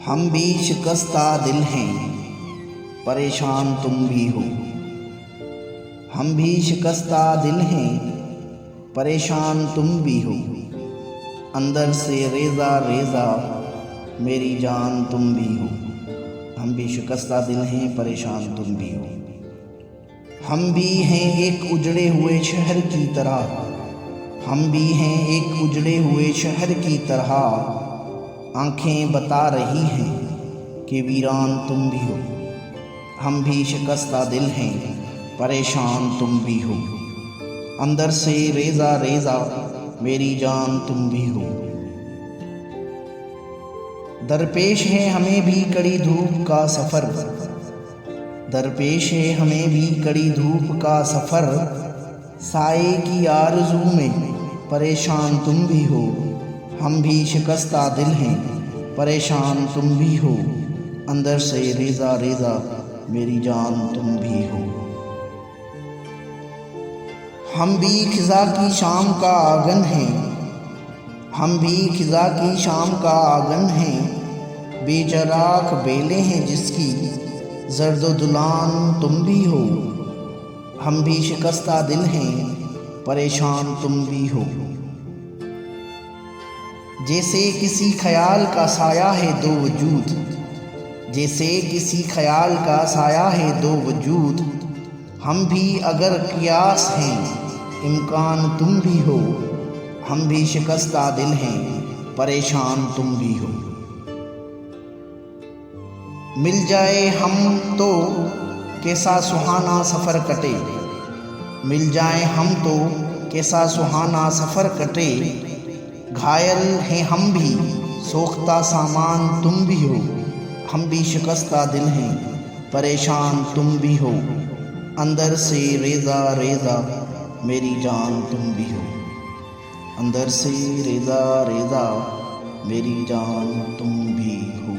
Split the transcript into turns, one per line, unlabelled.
ہم بھی شکستہ دل ہیں، پریشان تم بھی ہو۔ ہم بھی شکستہ دل ہیں، پریشان تم بھی ہو۔ اندر سے ریزہ ریزہ میری جان تم بھی ہو۔ ہم بھی شکستہ دل ہیں، پریشان تم بھی ہو۔ ہم بھی ہیں ایک اجڑے ہوئے شہر کی طرح، ہم بھی ہیں ایک اجڑے ہوئے شہر کی طرح۔ آنکھیں بتا رہی ہیں کہ ویران تم بھی ہو۔ ہم بھی شکستہ دل ہیں، پریشان تم بھی ہو۔ اندر سے ریزہ ریزہ میری جان تم بھی ہو۔ درپیش ہے ہمیں بھی کڑی دھوپ کا سفر، درپیش ہے ہمیں بھی کڑی دھوپ کا سفر۔ سائے کی آرزو میں پریشان تم بھی ہو۔ ہم بھی شکستہ دل ہیں، پریشان تم بھی ہو۔ اندر سے ریزہ ریزہ میری جان تم بھی ہو۔ ہم بھی خزاں کی شام کا آنگن ہیں، ہم بھی خزاں کی شام کا آنگن ہیں۔ بے چراغ بیلیں ہیں جس کی زرد و دلان تم بھی ہو۔ ہم بھی شکستہ دل ہیں، پریشان تم بھی ہو۔ جیسے کسی خیال کا سایہ ہے دو وجود، جیسے کسی خیال کا سایہ ہے دو وجود۔ ہم بھی اگر قیاس ہیں، امکان تم بھی ہو۔ ہم بھی شکستہ دل ہیں، پریشان تم بھی ہو۔ مل جائے ہم تو کیسا سہانا سفر کٹے، مل جائیں ہم تو کیسا سہانا سفر کٹے۔ گھائل ہیں ہم بھی، سوختہ سامان تم بھی ہو۔ ہم بھی شکستہ دل ہیں، پریشان تم بھی ہو۔ اندر سے ریزہ ریزہ میری جان تم بھی ہو۔ اندر سے ریزہ ریزہ میری جان تم بھی ہو۔